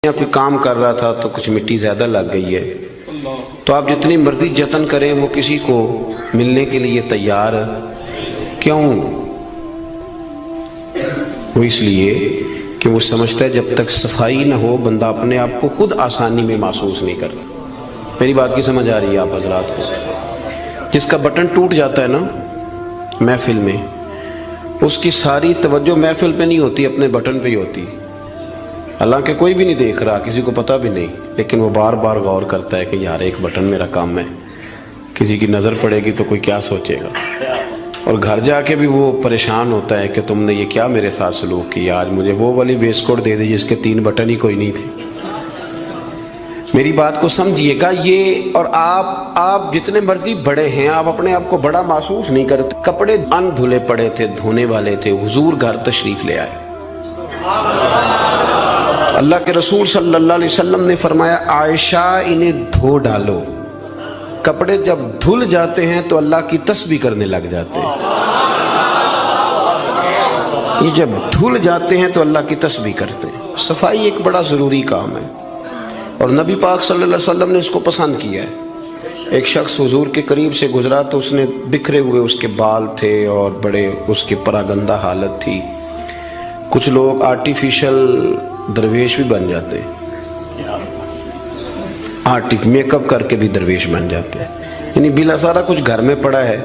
کوئی کام کر رہا تھا تو کچھ مٹی زیادہ لگ گئی ہے، تو آپ جتنی مرضی جتن کریں وہ کسی کو ملنے کے لیے تیار کیوں؟ وہ اس لیے کہ وہ سمجھتا ہے جب تک صفائی نہ ہو بندہ اپنے آپ کو خود آسانی میں محسوس نہیں کرتا۔ میری بات کی سمجھ آ رہی ہے آپ حضرات کو؟ جس کا بٹن ٹوٹ جاتا ہے نا محفل میں، اس کی ساری توجہ محفل پہ نہیں ہوتی، اپنے بٹن پہ ہی ہوتی، حالانکہ کوئی بھی نہیں دیکھ رہا، کسی کو پتہ بھی نہیں، لیکن وہ بار بار غور کرتا ہے کہ یار ایک بٹن میرا کام ہے، کسی کی نظر پڑے گی تو کوئی کیا سوچے گا، اور گھر جا کے بھی وہ پریشان ہوتا ہے کہ تم نے یہ کیا میرے ساتھ سلوک کیا، آج مجھے وہ والی ویسٹ کوٹ دے دی جس کے 3 بٹن ہی کوئی نہیں تھے۔ میری بات کو سمجھیے گا، یہ اور آپ جتنے مرضی بڑے ہیں، آپ اپنے آپ کو بڑا محسوس نہیں کرتے۔ کپڑے ان دھلے پڑے تھے، دھونے والے تھے، حضور گھر تشریف لے آئے۔ اللہ کے رسول صلی اللہ علیہ وسلم نے فرمایا عائشہ انہیں دھو ڈالو۔ کپڑے جب دھل جاتے ہیں تو اللہ کی تسبیح کرنے لگ جاتے ہیں، یہ جب دھل جاتے ہیں تو اللہ کی تسبیح کرتے ہیں۔ صفائی ایک بڑا ضروری کام ہے، اور نبی پاک صلی اللہ علیہ وسلم نے اس کو پسند کیا ہے۔ ایک شخص حضور کے قریب سے گزرا تو اس نے بکھرے ہوئے اس کے بال تھے اور بڑے اس کی پراگندہ حالت تھی۔ کچھ لوگ آرٹیفیشل درویش بھی بن جاتے ہیں، میک اپ کر کے بھی درویش بن جاتے ہیں، یعنی بلا سارا کچھ گھر میں پڑا ہے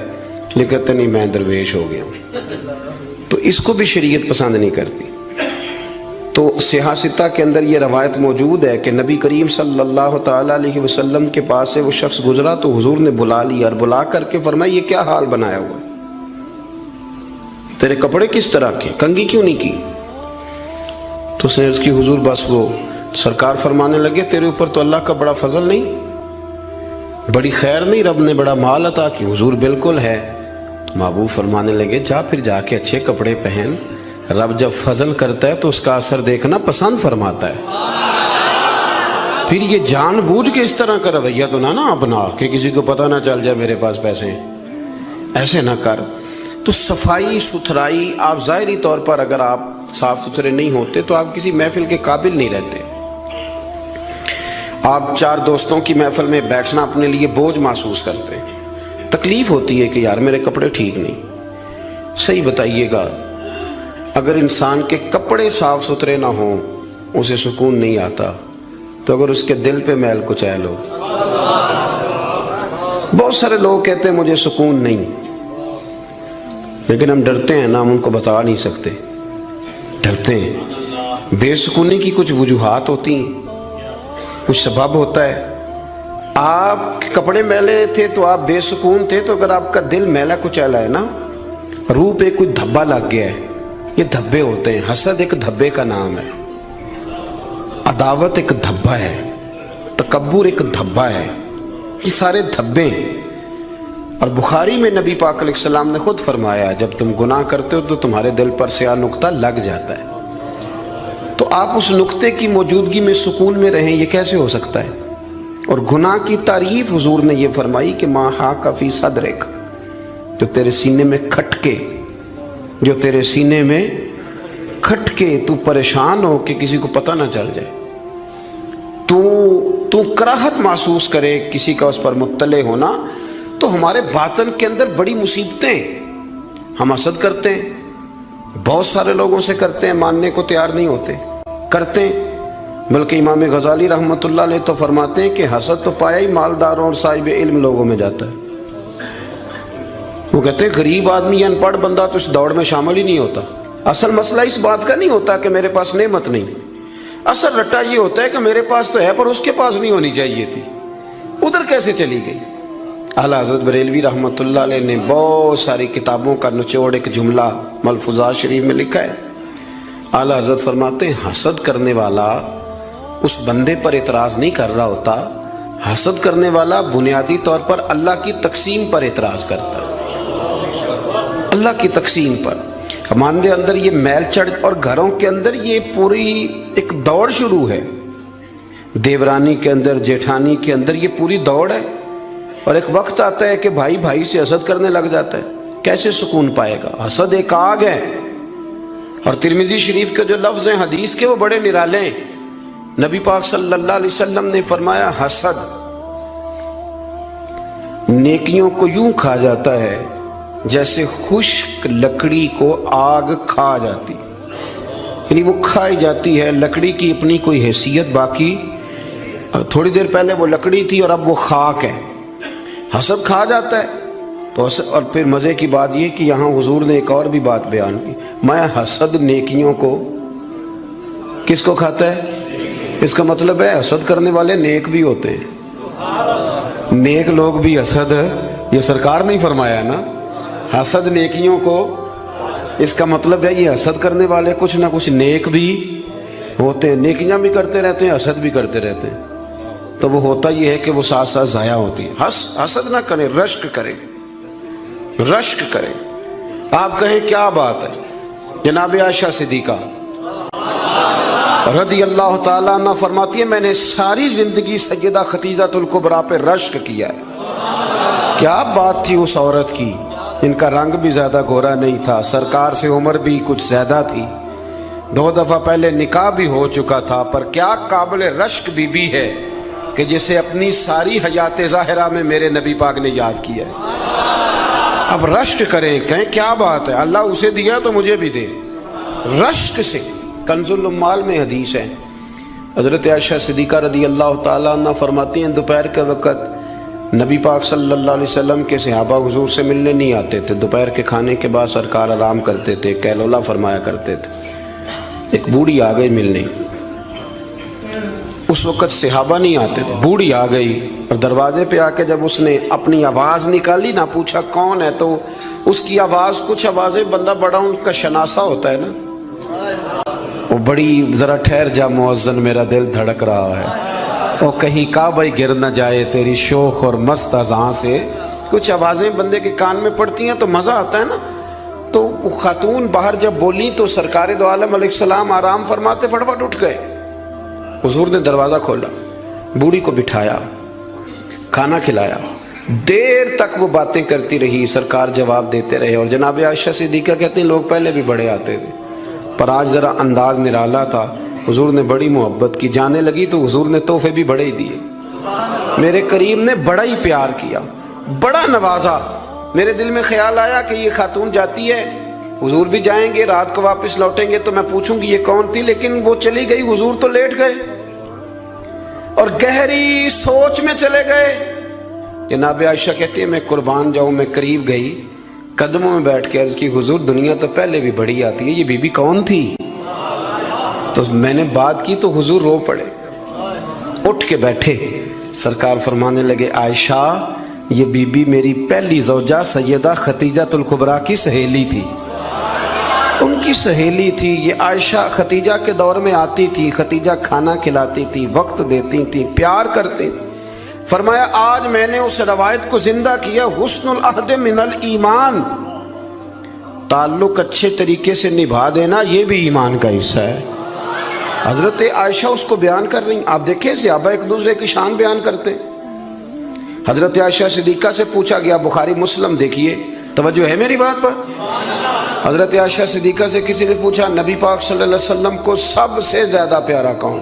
لیکن کہتے نہیں میں درویش ہو گیا ہوں، تو اس کو بھی شریعت پسند نہیں کرتی۔ تو صحیح ستہ کے اندر یہ روایت موجود ہے کہ نبی کریم صلی اللہ تعالیٰ علیہ وسلم کے پاس سے وہ شخص گزرا تو حضور نے بلا لیا اور بلا کر کے فرمایا یہ کیا حال بنایا ہوا ہے، تیرے کپڑے کس طرح کے، کنگھی کیوں نہیں کی؟ تو اس نے اس کی حضور بس وہ سرکار فرمانے لگے تیرے اوپر تو اللہ کا بڑا فضل نہیں، بڑی خیر نہیں، رب نے بڑا مال عطا کی؟ حضور بالکل ہے۔ تو محبوب فرمانے لگے جا پھر جا کے اچھے کپڑے پہن، رب جب فضل کرتا ہے تو اس کا اثر دیکھنا پسند فرماتا ہے۔ پھر یہ جان بوجھ کے اس طرح کا رویہ تو نہ اپنا کہ کسی کو پتہ نہ چل جائے میرے پاس پیسے ہیں، ایسے نہ کر۔ تو صفائی ستھرائی، آپ ظاہری طور پر اگر آپ صاف ستھرے نہیں ہوتے تو آپ کسی محفل کے قابل نہیں رہتے۔ آپ 4 دوستوں کی محفل میں بیٹھنا اپنے لیے بوجھ محسوس کرتے ہیں، تکلیف ہوتی ہے کہ یار میرے کپڑے ٹھیک نہیں۔ صحیح بتائیے گا، اگر انسان کے کپڑے صاف ستھرے نہ ہوں اسے سکون نہیں آتا، تو اگر اس کے دل پہ میل کچیل ہو، بہت سارے لوگ کہتے ہیں مجھے سکون نہیں، لیکن ہم ڈرتے ہیں نا، ہم ان کو بتا نہیں سکتے، ڈرتے ہیں۔ بے سکونی کی کچھ وجوہات ہوتی ہیں، کچھ سبب ہوتا ہے۔ آپ کے کپڑے میلے تھے تو آپ بے سکون تھے، تو اگر آپ کا دل میلا کچیلا ہے نا، روح پہ کوئی دھبا لگ گیا ہے، یہ دھبے ہوتے ہیں۔ حسد ایک دھبے کا نام ہے، عداوت ایک دھبا ہے، تکبر ایک دھبا ہے، یہ سارے دھبے ہیں۔ اور بخاری میں نبی پاک علیہ السلام نے خود فرمایا جب تم گناہ کرتے ہو تو تمہارے دل پر سیاہ نقطہ لگ جاتا ہے، تو آپ اس نقطے کی موجودگی میں سکون میں رہیں، یہ کیسے ہو سکتا ہے؟ اور گناہ کی تعریف حضور نے یہ فرمائی کہ ما حاک فی صدرک، جو تیرے سینے میں کھٹکے، جو تیرے سینے میں کھٹکے، تو پریشان ہو کہ کسی کو پتہ نہ چل جائے، تو کراہت محسوس کرے کسی کا اس پر مطلع ہونا، تو ہمارے باطن کے اندر بڑی مصیبتیں، ہم حسد کرتے ہیں، بہت سارے لوگوں سے کرتے ہیں، ماننے کو تیار نہیں ہوتے، کرتے ہیں۔ بلکہ امام غزالی رحمۃ اللہ علیہ تو فرماتے ہیں کہ حسد تو پایا ہی مالداروں اور صاحب علم لوگوں میں جاتا ہے۔ وہ کہتے ہیں غریب آدمی یا ان پڑھ بندہ تو اس دوڑ میں شامل ہی نہیں ہوتا۔ اصل مسئلہ اس بات کا نہیں ہوتا کہ میرے پاس نعمت نہیں، اصل رٹا یہ ہوتا ہے کہ میرے پاس تو ہے پر اس کے پاس نہیں ہونی چاہیے تھی، ادھر کیسے چلی گئی؟ اعلیٰ حضرت بریلوی رحمۃ اللہ علیہ نے بہت ساری کتابوں کا نچوڑ ایک جملہ ملفوظات شریف میں لکھا ہے۔ اعلیٰ حضرت فرماتے ہیں حسد کرنے والا اس بندے پر اعتراض نہیں کر رہا ہوتا، حسد کرنے والا بنیادی طور پر اللہ کی تقسیم پر اعتراض کرتا ہے، اللہ کی تقسیم پر۔ ہمارے اندر یہ میل چڑھ، اور گھروں کے اندر یہ پوری ایک دوڑ شروع ہے، دیورانی کے اندر، جیٹھانی کے اندر یہ پوری دوڑ ہے، اور ایک وقت آتا ہے کہ بھائی بھائی سے حسد کرنے لگ جاتا ہے، کیسے سکون پائے گا؟ حسد ایک آگ ہے، اور ترمذی شریف کے جو لفظ ہیں حدیث کے وہ بڑے نرالے ہیں نبی پاک صلی اللہ علیہ وسلم نے فرمایا حسد نیکیوں کو یوں کھا جاتا ہے جیسے خشک لکڑی کو آگ کھا جاتی، یعنی وہ کھائی جاتی ہے، لکڑی کی اپنی کوئی حیثیت باقی، تھوڑی دیر پہلے وہ لکڑی تھی اور اب وہ خاک ہے، حسد کھا جاتا ہے۔ تو اور پھر مزے کی بات یہ کہ یہاں حضور نے ایک اور بھی بات بیان کی، میں حسد نیکیوں کو کس کو کھاتا ہے؟ اس کا مطلب ہے حسد کرنے والے نیک بھی ہوتے ہیں، نیک لوگ بھی حسد، یہ سرکار نے فرمایا نا، حسد نیکیوں کو، اس کا مطلب ہے یہ حسد کرنے والے کچھ نہ کچھ نیک بھی ہوتے ہیں، نیکیاں بھی کرتے رہتے ہیں، حسد بھی کرتے رہتے ہیں، تو وہ ہوتا یہ ہے کہ وہ ساتھ ساتھ ضائع ہوتی ہے۔ حسد نہ کریں، رشک کریں، رشک کریں۔ آپ کہیں کیا بات ہے؟ جناب عائشہ صدیقہ رضی اللہ تعالیٰ عنہ فرماتی ہے میں نے ساری زندگی سیدہ خدیجہ الکبریٰ پہ رشک کیا ہے۔ کیا بات تھی اس عورت کی، ان کا رنگ بھی زیادہ گورا نہیں تھا، سرکار سے عمر بھی کچھ زیادہ تھی، 2 دفعہ پہلے نکاح بھی ہو چکا تھا، پر کیا قابل رشک بی بی ہے کہ جسے اپنی ساری حیات ظاہرہ میں میرے نبی پاک نے یاد کیا ہے۔ اب رشک کریں، کہیں کیا بات ہے، اللہ اسے دیا تو مجھے بھی دے، رشک سے۔ کنز العمال میں حدیث ہے، حضرت عائشہ صدیقہ رضی اللہ تعالیٰ عنہ فرماتی ہیں دوپہر کے وقت نبی پاک صلی اللہ علیہ وسلم کے صحابہ حضور سے ملنے نہیں آتے تھے، دوپہر کے کھانے کے بعد سرکار آرام کرتے تھے، کیلولا فرمایا کرتے تھے۔ ایک بوڑھی آ گئی ملنے، اس وقت صحابہ نہیں آتے تھے، بوڑھی آ گئی اور دروازے پہ آ کے جب اس نے اپنی آواز نکالی نہ، پوچھا کون ہے، تو اس کی آواز، کچھ آوازیں بندہ بڑا ان کا شناسا ہوتا ہے نا، وہ بڑی ذرا ٹھہر جا مؤذن میرا دل دھڑک رہا ہے، وہ کہیں کعبہ گر نہ جائے تیری شوخ اور مست اذاں سے، کچھ آوازیں بندے کے کان میں پڑتی ہیں تو مزہ آتا ہے نا۔ تو وہ خاتون باہر جب بولی تو سرکار دو عالم علیہ السلام آرام فرماتے فٹافٹ اٹھ گئے، حضور نے دروازہ کھولا، بوڑھی کو بٹھایا، کھانا کھلایا، دیر تک وہ باتیں کرتی رہی، سرکار جواب دیتے رہے، اور جناب عائشہ صدیقہ کہتے ہیں لوگ پہلے بھی بڑے آتے تھے پر آج ذرا انداز نرالا تھا، حضور نے بڑی محبت کی، جانے لگی تو حضور نے تحفے بھی بڑے ہی دیے، میرے کریم نے بڑا ہی پیار کیا، بڑا نوازا۔ میرے دل میں خیال آیا کہ یہ خاتون جاتی ہے، حضور بھی جائیں گے، رات کو واپس لوٹیں گے تو میں پوچھوں گی یہ کون تھی، لیکن وہ چلی گئی، حضور تو لیٹ گئے اور گہری سوچ میں چلے گئے۔ جناب عائشہ کہتی ہے میں قربان جاؤں، میں قریب گئی، قدموں میں بیٹھ کے عرض کی حضور دنیا تو پہلے بھی بڑی آتی ہے، یہ بی بی کون تھی؟ تو میں نے بات کی تو حضور رو پڑے، اٹھ کے بیٹھے، سرکار فرمانے لگے عائشہ یہ بی بی میری پہلی زوجہ سیدہ خدیجہ الکبریٰ کی سہیلی تھی، ان کی سہیلی تھی یہ عائشہ، خدیجہ کے دور میں آتی تھی، خدیجہ کھانا کھلاتی تھی، وقت دیتی تھی، پیار کرتی تھی۔ فرمایا آج میں نے اس روایت کو زندہ کیا، حسن العہد من الایمان، تعلق اچھے طریقے سے نبھا دینا یہ بھی ایمان کا حصہ ہے۔ حضرت عائشہ اس کو بیان کر رہی ہیں، آپ دیکھیں صحابہ ایک دوسرے کی شان بیان کرتے ہیں۔ حضرت عائشہ صدیقہ سے پوچھا گیا، بخاری مسلم دیکھیے، توجہ ہے میری بات پر؟ حضرت عائشہ صدیقہ سے کسی نے پوچھا نبی پاک صلی اللہ علیہ وسلم کو سب سے زیادہ پیارا کون؟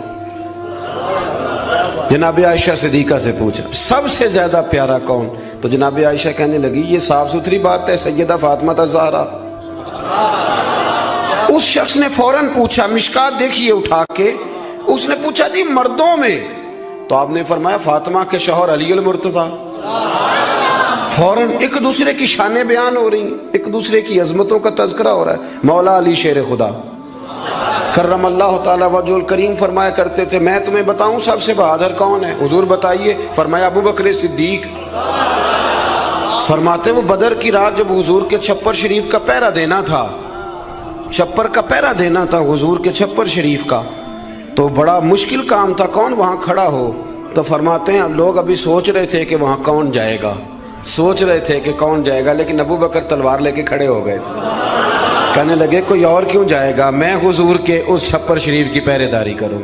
جناب عائشہ صدیقہ سے پوچھا سب سے زیادہ پیارا کون؟ تو جناب عائشہ کہنے لگی یہ صاف ستھری بات ہے، سیدہ فاطمہ الزہرا۔ اس شخص نے فوراً پوچھا، مشکات دیکھیے اٹھا کے، اس نے پوچھا جی مردوں میں؟ تو آپ نے فرمایا فاطمہ کے شوہر علی المرتضیٰ۔ فوراً ایک دوسرے کی شانیں بیان ہو رہی ہیں، ایک دوسرے کی عظمتوں کا تذکرہ ہو رہا ہے۔ مولا علی شیر خدا کرم اللہ تعالیٰ وجہ الکریم فرمایا کرتے تھے میں تمہیں بتاؤں سب سے بہادر کون ہے؟ حضور بتائیے، فرمایا ابو بکر صدیق۔ فرماتے وہ بدر کی رات جب حضور کے چھپر شریف کا پہرا دینا تھا، چھپر کا پہرا دینا تھا حضور کے چھپر شریف کا، تو بڑا مشکل کام تھا، کون وہاں کھڑا ہو؟ تو فرماتے ہیں لوگ ابھی سوچ رہے تھے کہ وہاں کون جائے گا، سوچ رہے تھے کہ کون جائے گا، لیکن ابو بکر تلوار لے کے کھڑے ہو گئے، کہنے لگے کوئی اور کیوں جائے گا، میں حضور کے اس چھپر شریف کی پہرے داری کروں۔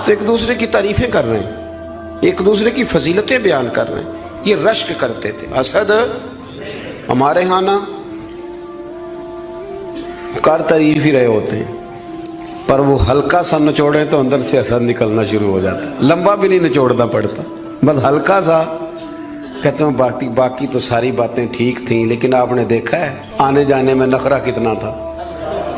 تو ایک دوسرے کی تعریفیں کر رہے ہیں، ایک دوسرے کی فضیلتیں بیان کر رہے ہیں، یہ رشک کرتے تھے۔ حسد ہمارے ہاں نا کر تعریف ہی رہے ہوتے ہیں، پر وہ ہلکا سا نچوڑے تو اندر سے اثر نکلنا شروع ہو جاتا ہے. لمبا بھی نہیں نچوڑنا پڑتا، بس ہلکا سا. کہتے ہیں باقی تو ساری باتیں ٹھیک تھیں، لیکن آپ نے دیکھا ہے آنے جانے میں نخرہ کتنا تھا.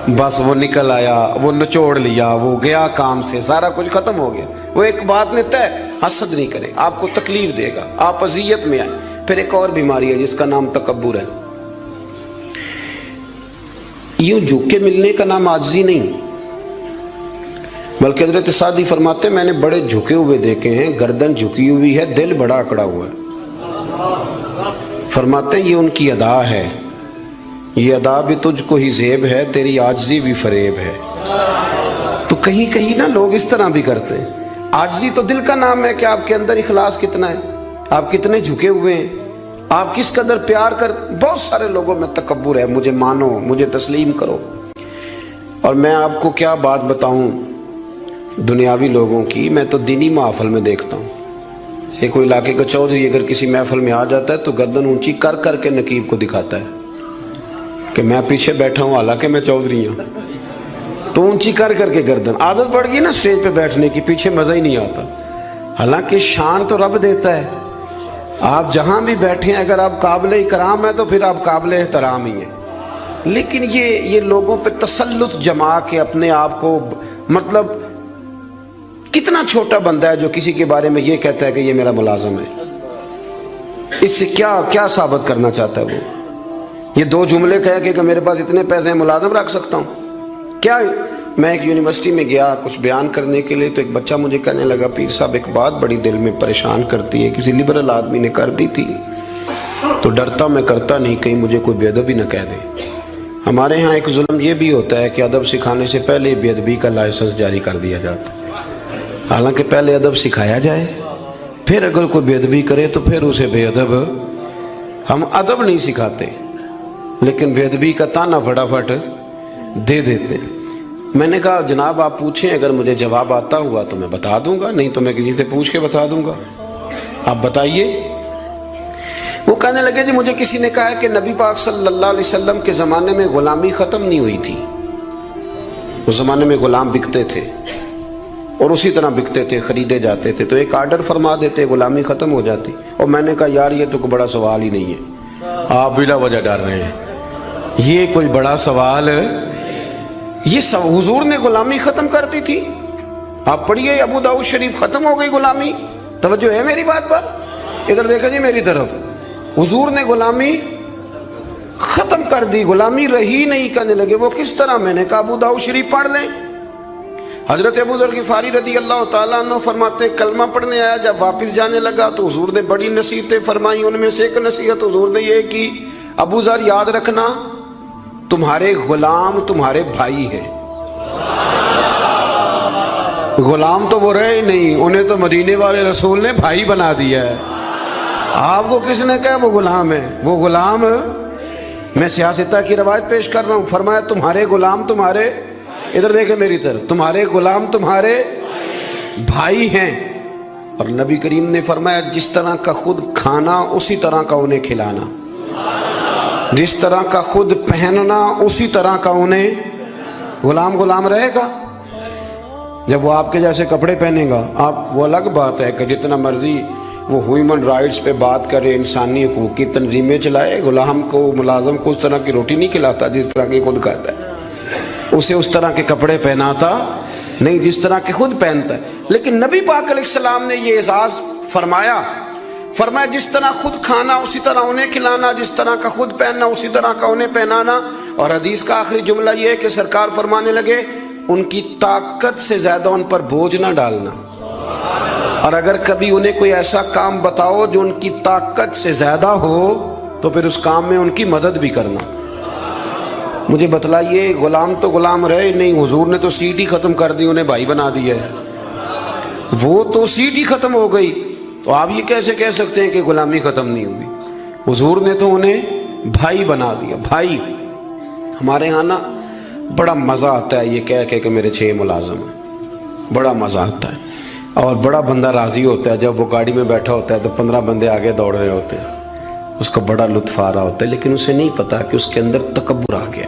بس وہ نکل آیا، وہ نچوڑ لیا، وہ گیا کام سے، سارا کچھ ختم ہو گیا. وہ ایک بات نے طے، حسد نہیں کرے، آپ کو تکلیف دے گا، آپ اذیت میں آئیں. پھر ایک اور بیماری ہے جس کا نام تکبر ہے. یوں جھک کے ملنے کا نام عاجزی نہیں، بلکہ حضرت سعدی فرماتے ہیں میں نے بڑے جھکے ہوئے دیکھے ہیں، گردن جھکی ہوئی ہے، دل بڑا اکڑا ہوا ہے. فرماتے ہیں یہ ان کی ادا ہے، یہ ادا بھی تجھ کو ہی زیب ہے، تیری عاجزی بھی فریب ہے. تو کہیں کہیں نا لوگ اس طرح بھی کرتے ہیں. عاجزی تو دل کا نام ہے کہ آپ کے اندر اخلاص کتنا ہے، آپ کتنے جھکے ہوئے ہیں، آپ کس قدر پیار کر. بہت سارے لوگوں میں تکبر ہے، مجھے مانو، مجھے تسلیم کرو. اور میں آپ کو کیا بات بتاؤں دنیاوی لوگوں کی، میں تو دینی محفل میں دیکھتا ہوں. یہ کوئی علاقے کا چودھری اگر کسی محفل میں آ جاتا ہے تو گردن اونچی کر کر کے نقیب کو دکھاتا ہے کہ میں پیچھے بیٹھا ہوں، حالانکہ میں چودھری ہوں. تو اونچی کر کر کے گردن، عادت پڑ گئی نا اسٹیج پہ بیٹھنے کی، پیچھے مزہ ہی نہیں آتا. حالانکہ شان تو رب دیتا ہے. آپ جہاں بھی بیٹھے ہیں اگر آپ قابل اکرام ہیں تو پھر آپ قابل احترام ہی ہیں. لیکن یہ لوگوں پہ تسلط جما کے اپنے آپ کو، مطلب کتنا چھوٹا بندہ ہے جو کسی کے بارے میں یہ کہتا ہے کہ یہ میرا ملازم ہے. اس سے کیا ثابت کرنا چاہتا ہے وہ؟ یہ دو جملے کہہ کہ میرے پاس اتنے پیسے ہیں ملازم رکھ سکتا ہوں کیا؟ میں ایک یونیورسٹی میں گیا کچھ بیان کرنے کے لیے، تو ایک بچہ مجھے کہنے لگا پیر صاحب ایک بات بڑی دل میں پریشان کرتی ہے، کسی لبرل آدمی نے کر دی تھی تو ڈرتا میں کرتا نہیں، کہیں مجھے کوئی بے ادبی نہ کہہ دے. ہمارے ہاں ایک ظلم یہ بھی ہوتا ہے کہ ادب سکھانے سے پہلے بے ادبی کا لائسنس جاری کر دیا جاتا ہے. حالانکہ پہلے ادب سکھایا جائے، پھر اگر کوئی بے ادبی کرے تو پھر اسے بے ادب. ہم ادب نہیں سکھاتے لیکن بے ادبی کا تانا فٹافٹ دے دیتے ہیں. میں نے کہا جناب آپ پوچھیں، اگر مجھے جواب آتا ہوا تو میں بتا دوں گا، نہیں تو میں کسی سے پوچھ کے بتا دوں گا، آپ بتائیے. وہ کہنے لگے جی مجھے کسی نے کہا ہے کہ نبی پاک صلی اللہ علیہ وسلم کے زمانے میں غلامی ختم نہیں ہوئی تھی. اس زمانے میں غلام بکتے تھے اور اسی طرح بکتے تھے، خریدے جاتے تھے، تو ایک آرڈر فرما دیتے غلامی ختم ہو جاتی. اور میں نے کہا یار یہ تو کوئی بڑا سوال ہی نہیں ہے، آپ بلا وجہ ڈر رہے ہیں، یہ کوئی بڑا سوال ہے. یہ حضور نے غلامی ختم کر دی تھی. آپ پڑھیے ابو داؤد شریف، ختم ہو گئی غلامی. توجہ ہے میری بات پر؟ ادھر دیکھا جی میری طرف. حضور نے غلامی ختم کر دی، غلامی رہی نہیں. کہنے لگے وہ کس طرح؟ میں نے کہا ابو داؤد شریف پڑھ لیں. حضرت ابو ذر غفاری رضی اللہ تعالیٰ عنہ فرماتے ہیں کلمہ پڑھنے آیا، جب واپس جانے لگا تو حضور نے بڑی نصیحتیں فرمائی. ان میں سے ایک نصیحت حضور نے یہ کی، ابو ذر یاد رکھنا تمہارے غلام تمہارے بھائی ہیں. غلام تو وہ رہے ہی نہیں، انہیں تو مدینے والے رسول نے بھائی بنا دیا ہے. آپ کو کس نے کہا وہ غلام ہے؟ وہ غلام، میں سیاستہ کی روایت پیش کر رہا ہوں. فرمایا تمہارے غلام تمہارے، ادھر دیکھیں میری طرف، تمہارے غلام تمہارے بھائی ہیں. اور نبی کریم نے فرمایا جس طرح کا خود کھانا اسی طرح کا انہیں کھلانا، جس طرح کا خود پہننا اسی طرح کا انہیں. غلام رہے گا جب وہ آپ کے جیسے کپڑے پہنے گا. آپ وہ الگ بات ہے کہ جتنا مرضی وہ ہیومن رائٹس پہ بات کرے، انسانی حقوق کی تنظیمیں چلائے، غلام کو ملازم کو اس طرح کی روٹی نہیں کھلاتا جس طرح کی خود کھاتا ہے، اسے اس طرح کے کپڑے پہناتا نہیں جس طرح کے خود پہنتا ہے. لیکن نبی پاک علیہ السلام نے یہ اعزاز فرمایا جس طرح خود کھانا اسی طرح انہیں کھلانا، جس طرح کا خود پہننا اسی طرح کا انہیں پہنانا. اور حدیث کا آخری جملہ یہ ہے کہ سرکار فرمانے لگے ان کی طاقت سے زیادہ ان پر بوجھ نہ ڈالنا، اور اگر کبھی انہیں کوئی ایسا کام بتاؤ جو ان کی طاقت سے زیادہ ہو تو پھر اس کام میں ان کی مدد بھی کرنا. مجھے بتلائیے غلام تو غلام رہے نہیں، حضور نے تو سیٹ ہی ختم کر دی، انہیں بھائی بنا دیا ہے. وہ تو سیٹ ہی ختم ہو گئی، تو آپ یہ کیسے کہہ سکتے ہیں کہ غلامی ختم نہیں ہوئی؟ حضور نے تو انہیں بھائی بنا دیا. بھائی ہمارے ہاں نا بڑا مزہ آتا ہے یہ کہہ کہ میرے 6 ملازم ہیں، بڑا مزہ آتا ہے. اور بڑا بندہ راضی ہوتا ہے جب وہ گاڑی میں بیٹھا ہوتا ہے تو 15 بندے آگے دوڑ رہے ہوتے ہیں، اس کو بڑا لطف آ رہا ہوتا ہے. لیکن اسے نہیں پتا کہ اس کے اندر تکبر آ گیا.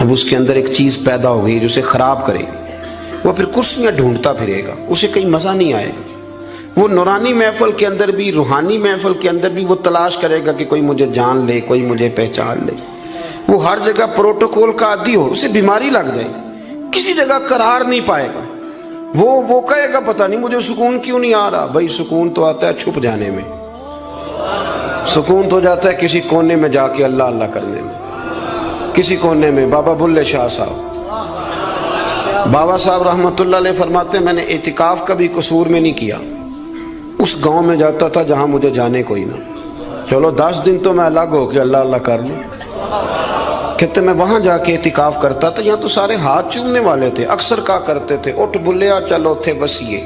اب اس کے اندر ایک چیز پیدا ہو گئی جو اسے خراب کرے گی، وہ پھر کرسیاں ڈھونڈتا پھرے گا، اسے کہیں مزہ نہیں آئے گا۔ وہ نورانی محفل کے اندر بھی، روحانی محفل کے اندر بھی وہ تلاش کرے گا کہ کوئی مجھے جان لے، کوئی مجھے پہچان لے۔ وہ ہر جگہ پروٹوکول کا عادی ہو، اسے بیماری لگ جائے، کسی جگہ قرار نہیں پائے گا۔ وہ کہے گا پتہ نہیں مجھے سکون کیوں نہیں آ رہا۔ بھائی سکون تو آتا ہے چھپ جانے میں، سکون تو جاتا ہے کسی کونے میں جا کے اللہ اللہ کرنے میں، کسی کونے میں۔ بابا بلے شاہ صاحب، بابا صاحب رحمۃ اللہ علیہ فرماتے ہیں میں نے اعتکاف کبھی قصور میں نہیں کیا، اس گاؤں میں جاتا تھا جہاں مجھے جانے کوئی نہ، چلو 10 دن تو میں الگ ہو کے اللہ اللہ کر لوں۔ کہتے میں وہاں جا کے اعتکاف کرتا تھا، یہاں تو سارے ہاتھ چومنے والے تھے، اکثر کہا کرتے تھے اٹھ بلیا چلو تھے وسیے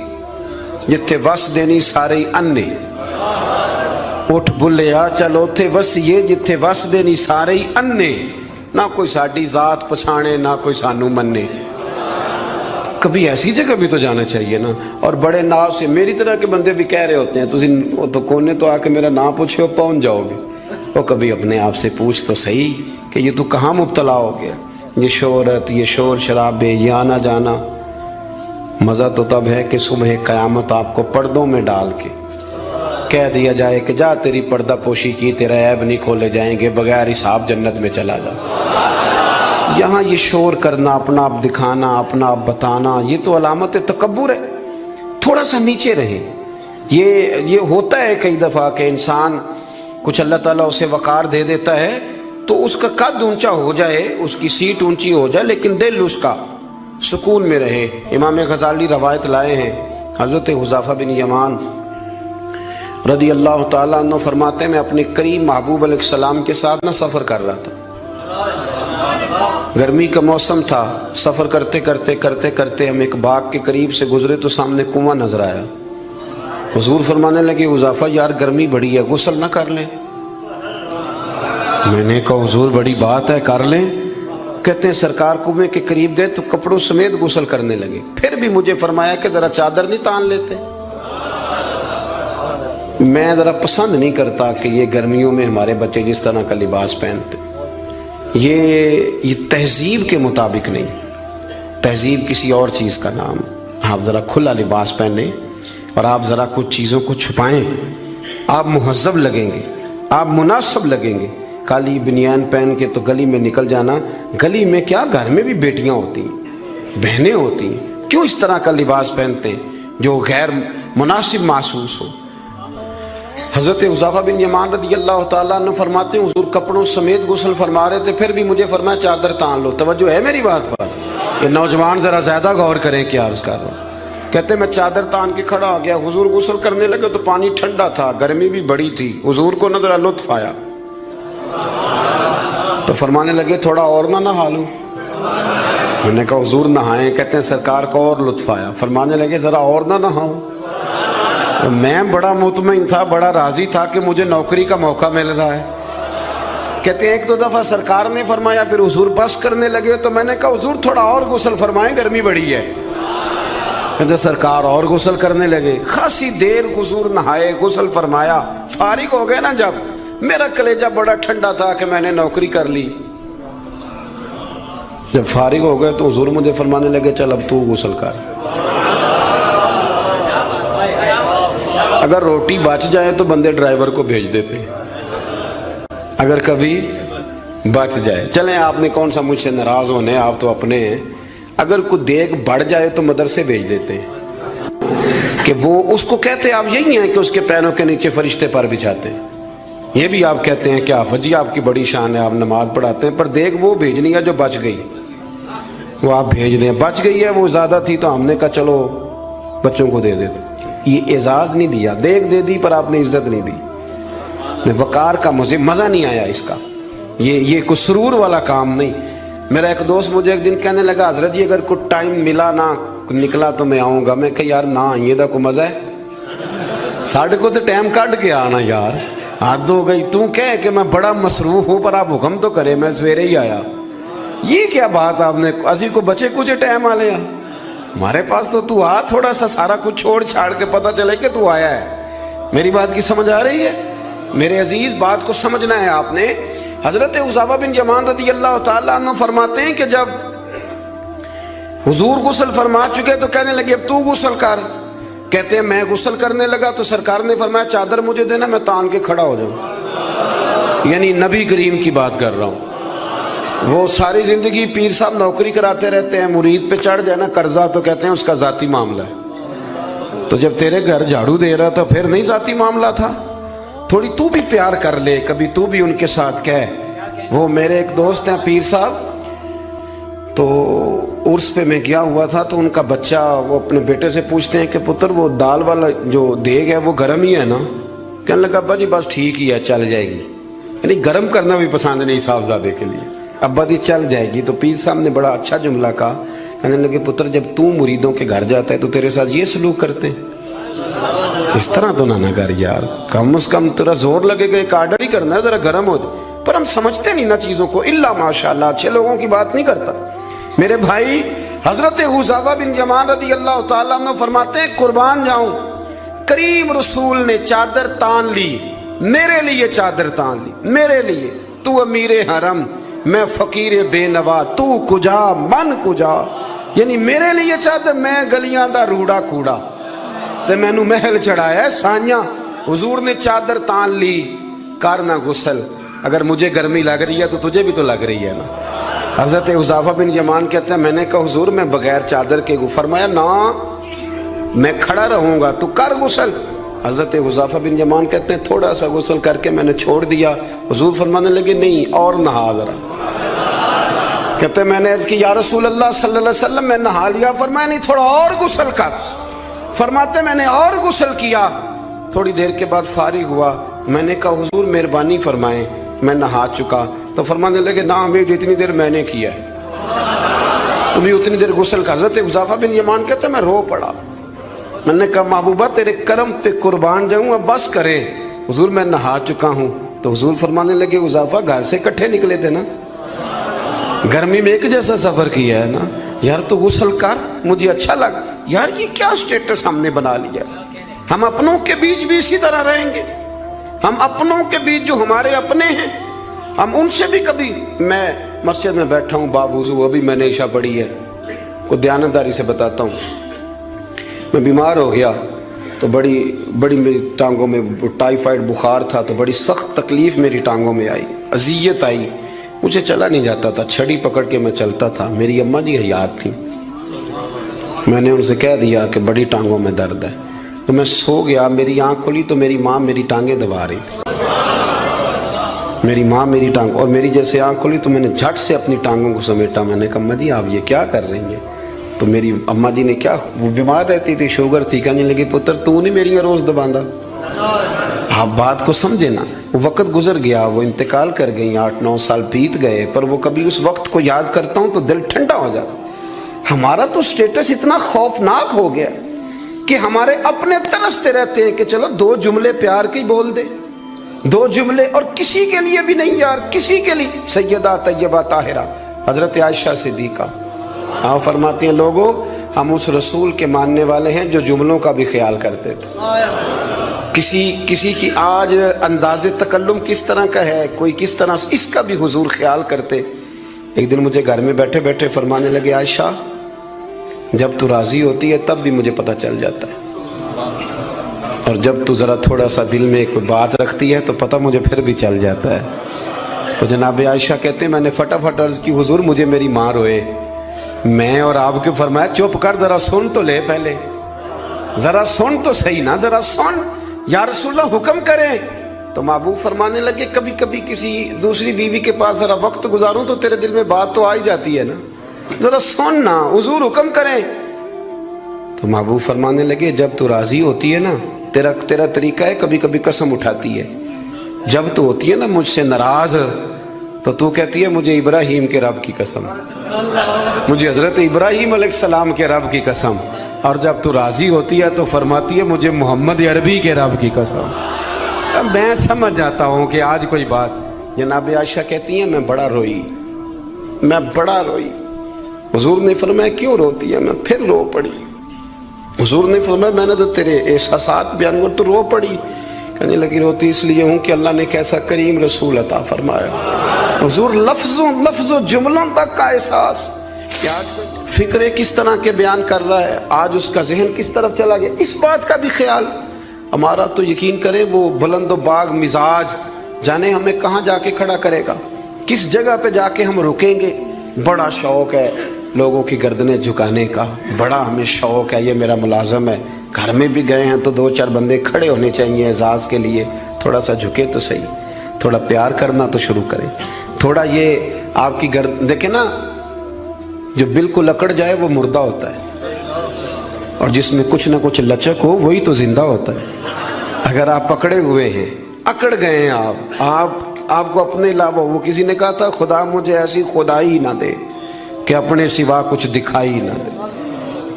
جتھے وس دینی سارے انے، اٹھ بلیا چلو تھے وسیے جتھے وس دینی سارے انے، نہ کوئی ساڈی ذات پچھانے نہ کوئی سانو منے۔ کبھی ایسی جگہ بھی تو جانا چاہیے نا۔ اور بڑے ناز سے میری طرح کے بندے بھی کہہ رہے ہوتے ہیں وہ تو کونے تو آ کے میرا نام پوچھے ہو پہنچ جاؤ گے۔ وہ کبھی اپنے آپ سے پوچھ تو صحیح کہ یہ تو کہاں مبتلا ہو گیا، یہ شہرت، یہ شور شرابے، یہ آنا جانا۔ مزہ تو تب ہے کہ صبح قیامت آپ کو پردوں میں ڈال کے کہہ دیا جائے کہ جا تیری پردہ پوشی کی، تیرا عیب نہیں کھولے جائیں گے، بغیر حساب جنت میں چلا جا۔ یہاں یہ شور کرنا، اپنا آپ دکھانا، اپنا آپ بتانا، یہ تو علامت تکبر ہے۔ تھوڑا سا نیچے رہیں۔ یہ ہوتا ہے کئی دفعہ کہ انسان کچھ اللہ تعالیٰ اسے وقار دے دیتا ہے تو اس کا قد اونچا ہو جائے، اس کی سیٹ اونچی ہو جائے، لیکن دل اس کا سکون میں رہے۔ امام غزالی روایت لائے ہیں، حضرت حذیفہ بن یمان رضی اللہ تعالیٰ عنہ فرماتے ہیں میں اپنے قریب محبوب علیہ السلام کے ساتھ نہ سفر کر رہا تھا، گرمی کا موسم تھا، سفر کرتے کرتے ہم ایک باغ کے قریب سے گزرے تو سامنے کنواں نظر آیا۔ حضور فرمانے لگے حذیفہ یار گرمی بڑی ہے، غسل نہ کر لیں؟ میں نے کہا حضور بڑی بات ہے، کر لیں۔ کہتے ہیں سرکار کنویں کے قریب گئے تو کپڑوں سمیت غسل کرنے لگے، پھر بھی مجھے فرمایا کہ ذرا چادر نہیں تان لیتے؟ میں ذرا پسند نہیں کرتا کہ یہ گرمیوں میں ہمارے بچے جس طرح کا لباس پہنتے، یہ تہذیب کے مطابق نہیں، تہذیب کسی اور چیز کا نام۔ آپ ذرا کھلا لباس پہنیں اور آپ ذرا کچھ چیزوں کو چھپائیں، آپ مہذب لگیں گے، آپ مناسب لگیں گے۔ کالی بنیان پہن کے تو گلی میں نکل جانا، گلی میں کیا گھر میں بھی بیٹیاں ہوتی ہیں، بہنیں ہوتی ہیں، کیوں اس طرح کا لباس پہنتے ہیں جو غیر مناسب محسوس ہو؟ حضرت حذیفہ بن یمان رضی اللہ تعالیٰ عنہ فرماتے ہیں حضور کپڑوں سمیت غسل فرما رہے تھے، پھر بھی مجھے فرمایا چادر تان لو۔ توجہ ہے میری بات پر؟ یہ نوجوان ذرا زیادہ غور کریں کیا عرض کر رہا ہوں۔ کہتے میں چادر تان کے کھڑا ہو گیا، حضور غسل کرنے لگے تو پانی ٹھنڈا تھا، گرمی بھی بڑی تھی، حضور کو نہ ذرا لطف آیا تو فرمانے لگے تھوڑا اور نہ نہا لوں؟ میں نے کہا حضور نہائیں۔ کہتے ہیں سرکار کو اور لطف آیا، فرمانے لگے ذرا اور نہ نہاؤں؟ میں بڑا مطمئن تھا، بڑا راضی تھا کہ مجھے نوکری کا موقع مل رہا ہے۔ کہتے ہیں ایک دو دفعہ سرکار نے فرمایا، پھر حضور بس کرنے لگے تو میں نے کہا حضور تھوڑا اور غسل فرمائیں، گرمی بڑی ہے۔ کہتے سرکار اور غسل کرنے لگے، خاصی دیر حضور نہائے، غسل فرمایا، فارغ ہو گئے نا جب، میرا کلیجہ بڑا ٹھنڈا تھا کہ میں نے نوکری کر لی۔ جب فارغ ہو گئے تو حضور مجھے فرمانے لگے چل اب تو غسل کر۔ اگر روٹی بچ جائے تو بندے ڈرائیور کو بھیج دیتے ہیں، اگر کبھی بچ جائے۔ چلیں آپ نے کون سا مجھ سے ناراض ہونے، آپ تو اپنے ہیں۔ اگر کوئی دیگ بڑھ جائے تو مدرسے بھیج دیتے ہیں کہ وہ اس کو کہتے ہیں آپ یہی ہیں کہ اس کے پیروں کے نیچے فرشتے پر بچھاتے ہیں، یہ بھی آپ کہتے ہیں کہ آفت جی آپ کی بڑی شان ہے، آپ نماز پڑھاتے ہیں، پر دیگ وہ بھیجنی ہے جو بچ گئی، وہ آپ بھیج دیں۔ بچ گئی ہے، وہ زیادہ تھی تو ہم نے کہا چلو بچوں کو دے دیتے۔ یہ اعزاز نہیں دیا، دیکھ دے دی پر آپ نے عزت نہیں دی، وقار کا مزہ نہیں آیا اس کا۔ یہ کوئی سرور والا کام نہیں۔ میرا ایک دوست مجھے ایک دن کہنے لگا حضرت جی اگر کوئی ٹائم ملا نہ نکلا تو میں آؤں گا۔ میں کہ یار نہ آئیے دا کوئی مزہ ہے، ساڑھے کو تو ٹائم کٹ کے آنا یار، حد ہو گئی۔ تو کہے کہ میں بڑا مصروف ہوں پر آپ حکم تو کرے، میں سویرے ہی آیا۔ یہ کیا بات آپ نے، اسی کو بچے کچھ ٹائم آ لیا ہمارے پاس تو آ، تھوڑا سا سارا کچھ چھوڑ چھاڑ کے پتہ چلے کہ تو آیا ہے۔ میری بات کی سمجھ آ رہی ہے میرے عزیز؟ بات کو سمجھنا ہے آپ نے حضرت حذیفہ بن یمان رضی اللہ تعالیٰ عنہ فرماتے ہیں کہ جب حضور غسل فرما چکے تو کہنے لگے اب تو غسل کر. کہتے ہیں میں غسل کرنے لگا تو سرکار نے فرمایا چادر مجھے دینا، میں تان کے کھڑا ہو جاؤں. یعنی نبی کریم کی بات کر رہا ہوں. وہ ساری زندگی پیر صاحب نوکری کراتے رہتے ہیں، مرید پہ چڑھ جائے نا قرضہ تو کہتے ہیں اس کا ذاتی معاملہ ہے. تو جب تیرے گھر جھاڑو دے رہا تھا پھر نہیں ذاتی معاملہ تھا؟ تھوڑی تو بھی پیار کر لے، کبھی تو بھی ان کے ساتھ کہے. وہ میرے ایک دوست ہیں پیر صاحب، تو عرس پہ میں گیا ہوا تھا تو ان کا بچہ وہ اپنے بیٹے سے پوچھتے ہیں کہ پتر وہ دال والا جو دیگ ہے وہ گرم ہی ہے نا؟ کہنے لگا ابا جی بس ٹھیک ہی ہے چل جائے گی. یعنی گرم کرنا بھی پسند نہیں صاحبزادے کے لیے. ابا جی چل جائے گی. تو پیر صاحب نے بڑا اچھا جملہ کہا، کہنے لگے پتر جب تو مریدوں کے گھر جاتا ہے تو تیرے ساتھ یہ سلوک کرتے ہیں؟ اس طرح تو نہ کر یار، کم از کم تیرا زور لگے گا ایک آرڈر ہی کرنا ہے ذرا گرم ہو جائے. پر ہم سمجھتے نہیں نا چیزوں کو. الا ماشاءاللہ اچھے لوگوں کی بات نہیں کرتا. میرے بھائی حضرت حذیفہ بن یمان رضی اللہ تعالیٰ عنہ فرماتے ہیں قربان جاؤں کریم رسول نے چادر تان لی، میرے لیے چادر تان لی، میرے لیے. تو امیر حرم میں فقیر بے نوا، تو کجا من کجا. یعنی میرے لیے چادر، میں گلیاں دا روڑا کوڑا تے میں نو محل چڑھایا ہے سانیاں. حضور نے چادر تان لی، کرنا غسل. اگر مجھے گرمی لگ رہی ہے تو تجھے بھی تو لگ رہی ہے نا. حضرت حذیفہ بن یمان کہتے ہیں میں نے کہا حضور میں بغیر چادر کے فرمایا نا میں کھڑا رہوں گا، تو کر غسل. حضرت حذیفہ بن یمان کہتے ہیں تھوڑا سا غسل کر کے میں نے چھوڑ دیا. حضور فرمانے لگے نہیں اور نہا ذرا. کہتے ہیں میں نے عرض کی یا رسول اللہ صلی اللہ علیہ وسلم میں نہا لیا. فرمایا نہیں تھوڑا اور غسل کر. فرماتے میں نے اور غسل کیا. تھوڑی دیر کے بعد فارغ ہوا. میں نے کہا حضور مہربانی فرمائیں میں نہا چکا. تو فرمانے لگے نا ہمیں جتنی دیر میں نے کیا ہے تو بھی اتنی دیر غسل کر. حضرت حذیفہ بن یمان کہتے ہیں میں رو پڑا. میں نے کہا محبوبہ تیرے کرم پہ قربان جاؤں اب بس کریں. حضور میں نہا چکا ہوں. تو حضور فرمانے لگے حذیفہ گھر سے اکٹھے نکلے تھے نا، گرمی میں ایک جیسا سفر کیا ہے نا یار، تو غسل کر. مجھے اچھا لگا یار یہ کیا سٹیٹس ہم نے بنا لیا. ہم اپنوں کے بیچ بھی اسی طرح رہیں گے. ہم اپنوں کے بیچ جو ہمارے اپنے ہیں ہم ان سے بھی کبھی، میں مسجد میں بیٹھا ہوں باوضو، ابھی میں نے عشاء پڑھی ہے. کوئی دیانتداری سے بتاتا ہوں، میں بیمار ہو گیا تو بڑی میری ٹانگوں میں ٹائیفائڈ بخار تھا تو بڑی سخت تکلیف میری ٹانگوں میں آئی، اذیت آئی. مجھے چلا نہیں جاتا تھا، چھڑی پکڑ کے میں چلتا تھا. میری اماں جی حیات تھیں. میں نے ان سے کہہ دیا کہ بڑی ٹانگوں میں درد ہے. تو میں سو گیا، میری آنکھ کھلی تو میری ماں میری ٹانگیں دبا رہی تھی. میری ماں میری ٹانگ، اور میری جیسے آنکھ کھلی تو میں نے جھٹ سے اپنی ٹانگوں کو سمیٹا. میں نے کہا اماں جی آپ یہ کیا کر رہی ہیں؟ تو میری اماں جی نے کیا، وہ بیمار رہتی تھی، شوگر تھی، کہنے لگی پتر تو نہیں میری روز دباندہ. آپ بات کو سمجھے نا. وہ وقت گزر گیا، وہ انتقال کر گئی، 8-9 سال بیت گئے، پر وہ کبھی اس وقت کو یاد کرتا ہوں تو دل ٹھنڈا ہو جاتا. ہمارا تو سٹیٹس اتنا خوفناک ہو گیا کہ ہمارے اپنے ترستے رہتے ہیں کہ چلو 2 جملے پیار کے بول دے، 2 جملے، اور کسی کے لیے بھی نہیں یار، کسی کے لیے. سیدہ طیبہ طاہرہ حضرت عائشہ صدیقہ آپ فرماتی ہیں لوگوں ہم اس رسول کے ماننے والے ہیں جو جملوں کا بھی خیال کرتے تھے. کسی کی آج انداز تکلم کس طرح کا ہے، کوئی کس طرح، اس کا بھی حضور خیال کرتے. ایک دن مجھے گھر میں بیٹھے بیٹھے فرمانے لگے عائشہ جب تو راضی ہوتی ہے تب بھی مجھے پتہ چل جاتا ہے، اور جب تو ذرا تھوڑا سا دل میں کوئی بات رکھتی ہے تو پتہ مجھے پھر بھی چل جاتا ہے. تو جناب عائشہ کہتے ہیں میں نے فٹافٹ عرض کی حضور مجھے میری ماں روئے. میں اور آپ کے فرمایا چپ کر ذرا سن تو لے، پہلے ذرا سن تو صحیح نا، ذرا سن یا رسول اللہ حکم کریں. تو محبوب فرمانے لگے کبھی کبھی کسی دوسری بیوی کے پاس ذرا وقت گزاروں تو تیرے دل میں بات تو آ ہی جاتی ہے نا، ذرا سن نا حضور حکم کریں. تو محبوب فرمانے لگے جب تو راضی ہوتی ہے نا تیرا طریقہ ہے کبھی کبھی قسم اٹھاتی ہے. جب تو ہوتی ہے نا مجھ سے ناراض تو تو کہتی ہے مجھے ابراہیم کے رب کی قسم، مجھے حضرت ابراہیم علیہ السلام کے رب کی قسم. اور جب تو راضی ہوتی ہے تو فرماتی ہے مجھے محمد عربی کے رب کی قسم. میں سمجھ جاتا ہوں کہ آج کوئی بات. جناب عائشہ کہتی ہیں میں بڑا روئی. حضور نے فرمایا کیوں روتی ہے؟ میں پھر رو پڑی. حضور نے فرمایا میں نے تو تیرے احساسات بیان کر تو رو پڑی. کہنے لگی روتی اس لیے ہوں کہ اللہ نے کیسا کریم رسول عطا فرمایا، حضور لفظوں جملوں تک کا احساس، کیا فکرے کس طرح کے بیان کر رہا ہے، آج اس کا ذہن کس طرف چلا گیا، اس بات کا بھی خیال ہمارا تو یقین کریں وہ بلند و باغ مزاج جانے ہمیں کہاں جا کے کھڑا کرے گا، کس جگہ پہ جا کے ہم رکیں گے۔ بڑا شوق ہے لوگوں کی گردنیں جھکانے کا، بڑا ہمیں شوق ہے، یہ میرا ملازم ہے، گھر میں بھی گئے ہیں تو 2-4 بندے کھڑے ہونے چاہیے اعزاز کے لیے، تھوڑا سا جھکے تو صحیح، تھوڑا پیار کرنا تو شروع کریں، تھوڑا یہ آپ کی گردن دیکھیں نا، جو بالکل اکڑ جائے وہ مردہ ہوتا ہے، اور جس میں کچھ نہ کچھ لچک ہو وہی تو زندہ ہوتا ہے۔ اگر آپ پکڑے ہوئے ہیں، اکڑ گئے ہیں آپ کو اپنے علاوہ، وہ کسی نے کہا تھا خدا مجھے ایسی خدائی نہ دے کہ اپنے سوا کچھ دکھائی نہ دے۔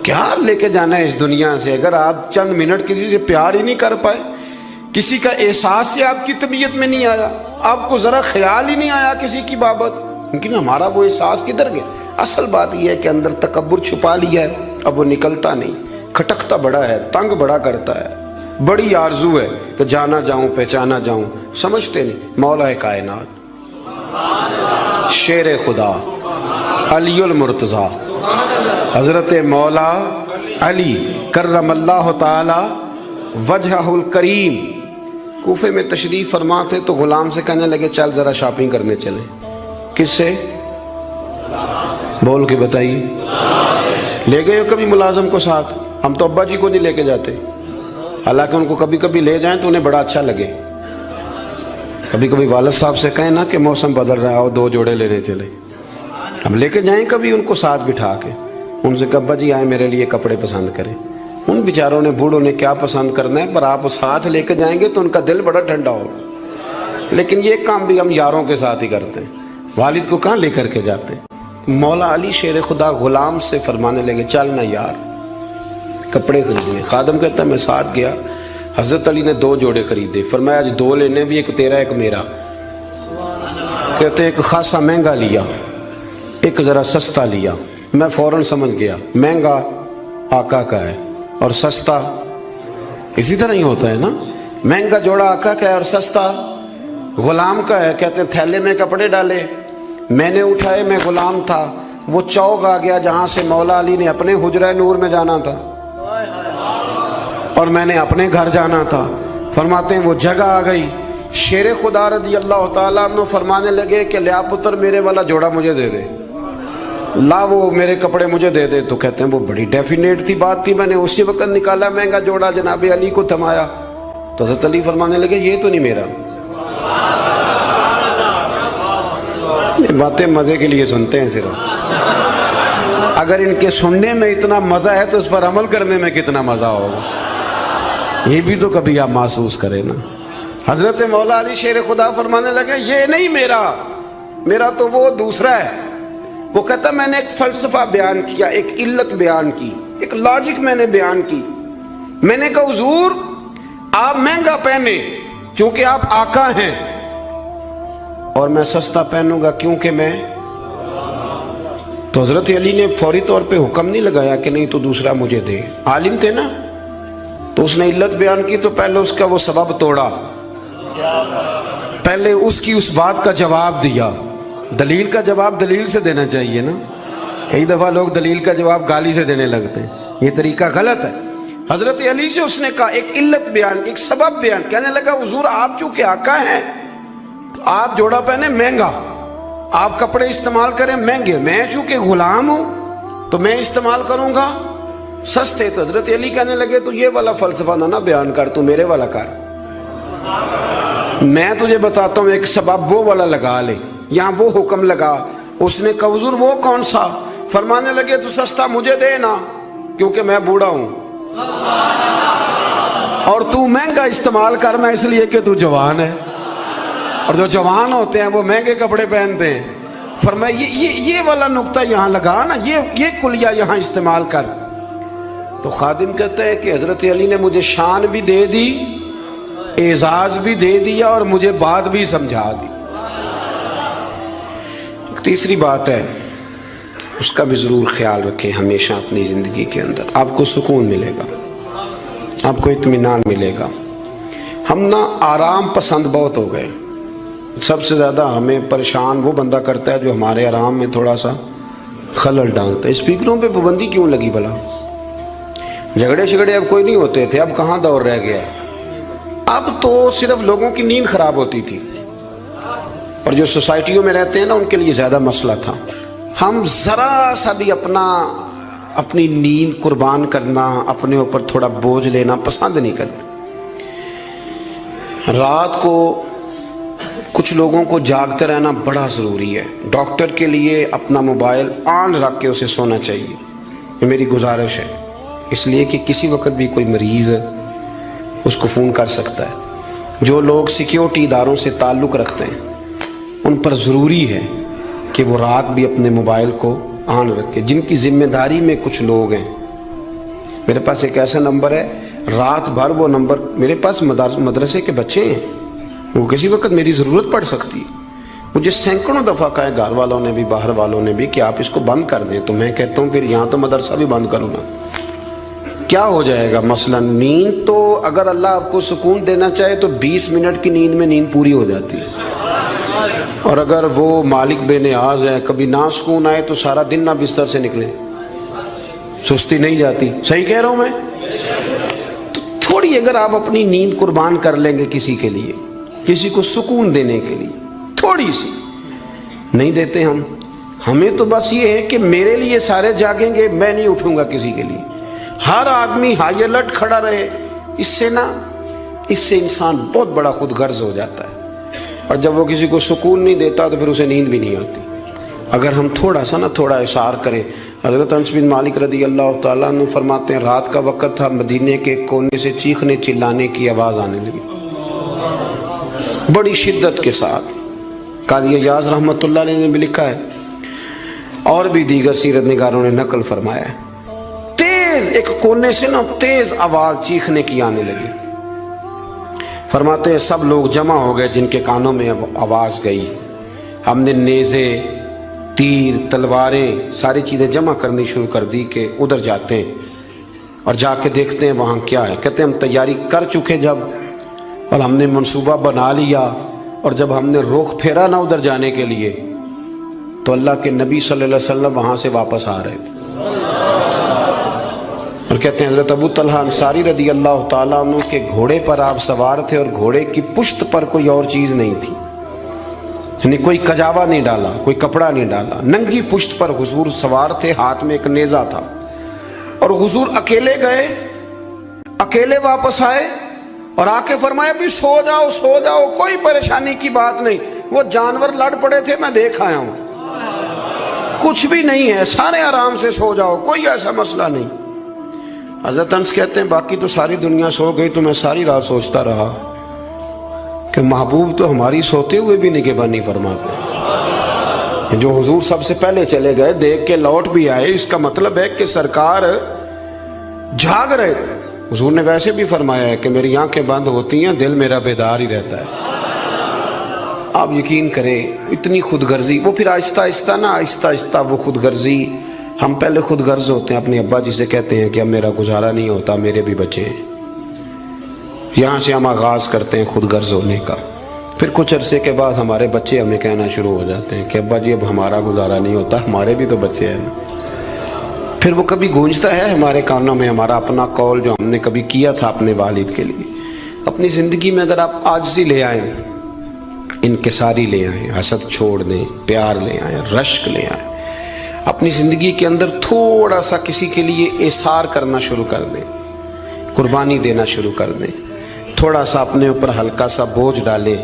کیا لے کے جانا ہے اس دنیا سے اگر آپ چند منٹ کسی سے پیار ہی نہیں کر پائے، کسی کا احساس ہی آپ کی طبیعت میں نہیں آیا، آپ کو ذرا خیال ہی نہیں آیا کسی کی بابت، لیکن ہمارا وہ احساس کدھر گیا؟ اصل بات یہ ہے کہ اندر تکبر چھپا لیا ہے، اب وہ نکلتا نہیں، کھٹکتا بڑا ہے، تنگ بڑا کرتا ہے، بڑی آرزو ہے کہ جانا جاؤں پہچانا جاؤں، سمجھتے نہیں۔ مولا کائنات شیر خدا علی المرتضیٰ حضرت مولا علی کرم اللہ تعالی وجہہ الکریم کوفے میں تشریف فرما تھے تو غلام سے کہنے لگے چل ذرا شاپنگ کرنے چلیں۔ کس سے؟ بول کے بتائیے۔ لے گئے ہو کبھی ملازم کو ساتھ؟ ہم تو ابا جی کو نہیں لے کے جاتے، حالانکہ ان کو کبھی کبھی لے جائیں تو انہیں بڑا اچھا لگے۔ کبھی کبھی والد صاحب سے کہیں نا کہ موسم بدل رہا ہے اور 2 جوڑے لینے چلے، ہم لے کے جائیں کبھی ان کو ساتھ بٹھا کے، ان سے کہ ابا جی آئیں میرے لیے کپڑے پسند کریں۔ ان بیچاروں نے بوڑھوں نے کیا پسند کرنا ہے، پر آپ ساتھ لے کے جائیں گے تو ان کا دل بڑا ٹھنڈا ہوگا۔ لیکن یہ کام بھی ہم یاروں کے ساتھ ہی کرتے ہیں، والد کو کہاں لے کر کے جاتے ہیں۔ مولا علی شیر خدا غلام سے فرمانے لگے چل نا یار کپڑے خریدنے۔ خادم کہتا ہے میں ساتھ گیا، حضرت علی نے 2 جوڑے خریدے، فرمایا آج 2 لینے بھی، ایک تیرا ایک میرا۔ کہتے ایک خاصا مہنگا لیا، ایک ذرا سستا لیا۔ میں فوراً سمجھ گیا مہنگا آقا کا ہے اور سستا اسی طرح ہی ہوتا ہے نا، مہنگا جوڑا آقا کا ہے اور سستا غلام کا ہے۔ کہتے ہیں تھیلے میں کپڑے ڈالے، میں نے اٹھائے، میں غلام تھا، وہ چوک آ گیا جہاں سے مولا علی نے اپنے حجرہ نور میں جانا تھا اور میں نے اپنے گھر جانا تھا۔ فرماتے ہیں وہ جگہ آ گئی، شیر خدا رضی اللہ تعالیٰ عنہ فرمانے لگے کہ لیا پتر میرے والا جوڑا مجھے دے دے، لا وہ میرے کپڑے مجھے دے دے۔ تو کہتے ہیں وہ بڑی ڈیفینیٹ تھی بات تھی، میں نے اسی وقت نکالا مہنگا جوڑا، جناب علی کو تھمایا تو حضرت علی فرمانے لگے یہ تو نہیں میرا۔ باتیں مزے کے لیے سنتے ہیں صرف، اگر ان کے سننے میں اتنا مزہ ہے تو اس پر عمل کرنے میں کتنا مزہ ہوگا، یہ بھی تو کبھی آپ محسوس کریں نا۔ حضرت مولا علی شیر خدا فرمانے لگے یہ نہیں میرا تو وہ دوسرا ہے۔ وہ کہتا میں نے ایک فلسفہ بیان کیا، ایک علت بیان کی، ایک لاجک میں نے بیان کی۔ میں نے کہا حضور آپ مہنگا پہنے کیونکہ آپ آقا ہیں، اور میں سستا پہنوں گا کیونکہ میں۔ تو حضرت علی نے فوری طور پہ حکم نہیں لگایا کہ نہیں تو دوسرا مجھے دے، عالم تھے نا، تو اس نے علت بیان کی تو پہلے اس کا وہ سبب توڑا، پہلے اس کی اس بات کا جواب دیا۔ دلیل کا جواب دلیل سے دینا چاہیے نا، کئی دفعہ لوگ دلیل کا جواب گالی سے دینے لگتے ہیں، یہ طریقہ غلط ہے۔ حضرت علی سے اس نے کہا ایک علت بیان، ایک سبب بیان، کہنے لگا حضور آپ چونکہ آقا ہیں تو آپ جوڑا پہنے مہنگا، آپ کپڑے استعمال کریں مہنگے، میں چونکہ غلام ہوں تو میں استعمال کروں گا سستے۔ تو حضرت علی کہنے لگے تو یہ والا فلسفہ نہ بیان کر، تو میرے والا کر، میں تجھے بتاتا ہوں ایک سبب وہ والا لگا لے، یہاں وہ حکم لگا۔ اس نے کہا حضور وہ کون سا؟ فرمانے لگے تو سستا مجھے دے نا کیونکہ میں بوڑھا ہوں، اور تو مہنگا استعمال کرنا اس لیے کہ تو جوان ہے، اور جو جوان ہوتے ہیں وہ مہنگے کپڑے پہنتے ہیں۔ فرمایا یہ والا نقطہ یہاں لگا نا، یہ کلیہ یہاں استعمال کر۔ تو خادم کہتا ہے کہ حضرت علی نے مجھے شان بھی دے دی، اعزاز بھی دے دیا، اور مجھے بات بھی سمجھا دی۔ تیسری بات ہے اس کا بھی ضرور خیال رکھیں ہمیشہ اپنی زندگی کے اندر، آپ کو سکون ملے گا، آپ کو اطمینان ملے گا۔ ہم نا آرام پسند بہت ہو گئے. سب سے زیادہ ہمیں پریشان وہ بندہ کرتا ہے جو ہمارے آرام میں تھوڑا سا خلل ڈالتا ہے. اسپیکروں پہ پابندی کیوں لگی بھلا؟ جھگڑے شگڑے اب کوئی نہیں ہوتے تھے، اب کہاں دور رہ گیا. اب تو صرف لوگوں کی نیند خراب ہوتی تھی، اور جو سوسائٹیوں میں رہتے ہیں نا ان کے لیے زیادہ مسئلہ تھا. ہم ذرا سا بھی اپنی نیند قربان کرنا، اپنے اوپر تھوڑا بوجھ لینا پسند نہیں کرتے. رات کو کچھ لوگوں کو جاگتے رہنا بڑا ضروری ہے. ڈاکٹر کے لیے اپنا موبائل آن رکھ کے اسے سونا چاہیے، یہ میری گزارش ہے. اس لیے کہ کسی وقت بھی کوئی مریض اس کو فون کر سکتا ہے. جو لوگ سیکیورٹی اداروں سے تعلق رکھتے ہیں ان پر ضروری ہے کہ وہ رات بھی اپنے موبائل کو آن رکھے. جن کی ذمہ داری میں کچھ لوگ ہیں، میرے پاس ایک ایسا نمبر ہے، رات بھر وہ نمبر، میرے پاس مدرسے کے بچے ہیں، وہ کسی وقت میری ضرورت پڑ سکتی ہے. مجھے سینکڑوں دفعہ کہا ہے گھر والوں نے بھی باہر والوں نے بھی کہ آپ اس کو بند کر دیں، تو میں کہتا ہوں پھر یہاں تو مدرسہ بھی بند کروں نا، کیا ہو جائے گا مثلا. نیند تو اگر اللہ آپ کو سکون دینا چاہے تو 20 منٹ کی نیند میں نیند پوری ہو جاتی ہے. اور اگر وہ مالک بے نیاز ہے، کبھی نہ سکون آئے تو سارا دن نہ بستر سے نکلے، سستی نہیں جاتی. صحیح کہہ رہا ہوں میں؟ تو تھوڑی اگر آپ اپنی نیند قربان کر لیں گے کسی کے لیے، کسی کو سکون دینے کے لیے، تھوڑی سی نہیں دیتے ہم. ہمیں تو بس یہ ہے کہ میرے لیے سارے جاگیں گے، میں نہیں اٹھوں گا کسی کے لیے. ہر آدمی ہائی الرٹ کھڑا رہے، اس سے انسان بہت بڑا خود غرض ہو جاتا ہے. اور جب وہ کسی کو سکون نہیں دیتا تو پھر اسے نیند بھی نہیں آتی. اگر ہم تھوڑا اشار کریں. حضرت انس بن مالک رضی اللہ تعالیٰ عنہ فرماتے ہیں رات کا وقت تھا، مدینے کے کونے سے چیخنے چلانے کی آواز آنے لگی بڑی شدت کے ساتھ. قاضی ایاز رحمۃ اللہ علیہ نے بھی لکھا ہے اور بھی دیگر سیرت نگاروں نے نقل فرمایا ہے، ایک کونے سے تیز آواز چیخنے کی آنے لگی. فرماتے ہیں سب لوگ جمع ہو گئے جن کے کانوں میں آواز گئی. ہم نے نیزے، تیر، تلواریں، ساری چیزیں جمع کرنی شروع کر دی کہ ادھر جاتے ہیں اور جا کے دیکھتے ہیں وہاں کیا ہے. کہتے ہیں ہم تیاری کر چکے جب، اور ہم نے منصوبہ بنا لیا، اور جب ہم نے رخ پھیرا نا ادھر جانے کے لیے تو اللہ کے نبی صلی اللہ علیہ وسلم وہاں سے واپس آ رہے تھے. اور کہتے ہیں حضرت ابو طلحہ انصاری رضی اللہ تعالیٰ عنہ کے گھوڑے پر آپ سوار تھے، اور گھوڑے کی پشت پر کوئی اور چیز نہیں تھی، یعنی کوئی کجاوا نہیں ڈالا، کوئی کپڑا نہیں ڈالا، ننگی پشت پر حضور سوار تھے، ہاتھ میں ایک نیزہ تھا. اور حضور اکیلے گئے، اکیلے واپس آئے اور آ کے فرمایا بھی سو جاؤ، کوئی پریشانی کی بات نہیں. وہ جانور لڑ پڑے تھے، میں دیکھ آیا ہوں، کچھ بھی نہیں ہے، سارے آرام سے سو جاؤ، کوئی ایسا مسئلہ نہیں. حضرت انس کہتے ہیں باقی تو ساری دنیا سو گئی تو میں ساری رات سوچتا رہا کہ محبوب تو ہماری سوتے ہوئے بھی نگہبانی فرماتے. جو حضور سب سے پہلے چلے گئے، دیکھ کے لوٹ بھی آئے، اس کا مطلب ہے کہ سرکار جاگ رہے تھے. حضور نے ویسے بھی فرمایا ہے کہ میری آنکھیں بند ہوتی ہیں، دل میرا بیدار ہی رہتا ہے. آپ یقین کریں اتنی خود غرضی، وہ پھر آہستہ آہستہ وہ خود غرضی. ہم پہلے خود غرض ہوتے ہیں، اپنے ابا جی سے کہتے ہیں کہ اب میرا گزارا نہیں ہوتا، میرے بھی بچے ہیں. یہاں سے ہم آغاز کرتے ہیں خود غرض ہونے کا. پھر کچھ عرصے کے بعد ہمارے بچے ہمیں کہنا شروع ہو جاتے ہیں کہ ابا جی اب ہمارا گزارا نہیں ہوتا، ہمارے بھی تو بچے ہیں نا. پھر وہ کبھی گونجتا ہے ہمارے کانوں میں ہمارا اپنا قول جو ہم نے کبھی کیا تھا اپنے والد کے لیے. اپنی زندگی میں اگر آپ عاجزی لے آئیں، انکساری لے آئیں، حسد چھوڑ دیں، پیار لے آئیں، رشک لے آئیں، اپنی زندگی کے اندر تھوڑا سا کسی کے لیے احسار کرنا شروع کر دیں، قربانی دینا شروع کر دیں، تھوڑا سا اپنے اوپر ہلکا سا بوجھ ڈالیں،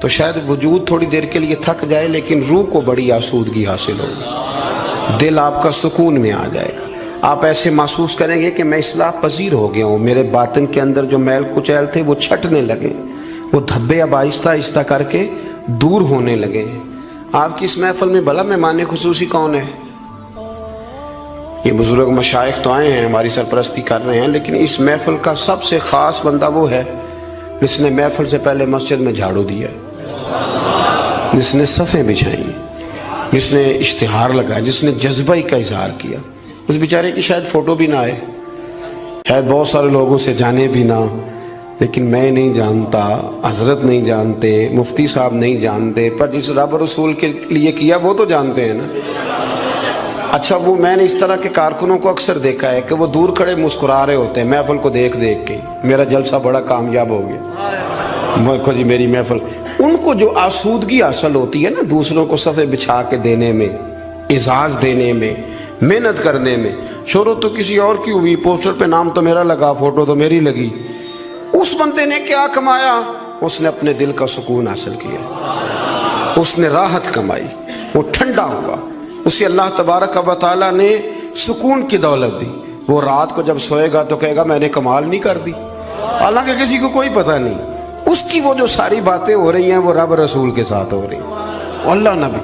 تو شاید وجود تھوڑی دیر کے لیے تھک جائے لیکن روح کو بڑی آسودگی حاصل ہوگی، دل آپ کا سکون میں آ جائے گا. آپ ایسے محسوس کریں گے کہ میں اصلاح پذیر ہو گیا ہوں، میرے باطن کے اندر جو میل کچیل تھے وہ چھٹنے لگے، وہ دھبے اب آہستہ آہستہ کر کے دور ہونے لگے ہیں. آپ کی اس محفل میں بھلا مہمان خصوصی کون ہے؟ یہ بزرگ مشائخ تو آئے ہیں، ہماری سرپرستی کر رہے ہیں، لیکن اس محفل کا سب سے خاص بندہ وہ ہے جس نے محفل سے پہلے مسجد میں جھاڑو دیا، جس نے صفیں بچھائیں، جس نے اشتہار لگایا، جس نے جذبہ کا اظہار کیا. اس بیچارے کی شاید فوٹو بھی نہ آئے، ہے بہت سارے لوگوں سے جانے بھی نہ، لیکن میں نہیں جانتا, حضرت نہیں جانتے, مفتی صاحب نہیں جانتے, پر جس رب رسول کے لیے کیا وہ تو جانتے ہیں نا. اچھا وہ میں نے اس طرح کے کارکنوں کو اکثر دیکھا ہے کہ وہ دور کھڑے مسکرا رہے ہوتے ہیں محفل کو دیکھ دیکھ کے, میرا جلسہ بڑا کامیاب ہو گیا, جی میری محفل. ان کو جو آسودگی حاصل ہوتی ہے نا دوسروں کو صفحے بچھا کے دینے میں, اعزاز دینے میں, محنت کرنے میں, شہرت تو کسی اور کی ہوئی, پوسٹر پہ نام تو میرا لگا, فوٹو تو میری لگی, اس بندے نے کیا کمایا؟ اس نے اپنے دل کا سکون حاصل کیا, اس نے راحت کمائی, وہ ٹھنڈا ہوا, اسے اللہ تبارک و تعالیٰ نے سکون کی دولت دی. وہ رات کو جب سوئے گا تو کہے گا میں نے کمال نہیں کر دی, حالانکہ کسی کو کوئی پتہ نہیں. اس کی وہ جو ساری باتیں ہو رہی ہیں وہ رب رسول کے ساتھ ہو رہی ہیں, اللہ نبی.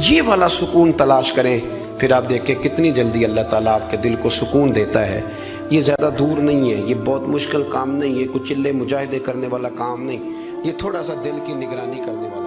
یہ والا سکون تلاش کریں, پھر آپ دیکھیں کتنی جلدی اللہ تعالیٰ آپ کے دل کو سکون دیتا ہے. یہ زیادہ دور نہیں ہے, یہ بہت مشکل کام نہیں ہے, کوئی چلے مجاہدے کرنے والا کام نہیں, یہ تھوڑا سا دل کی نگرانی کرنے والا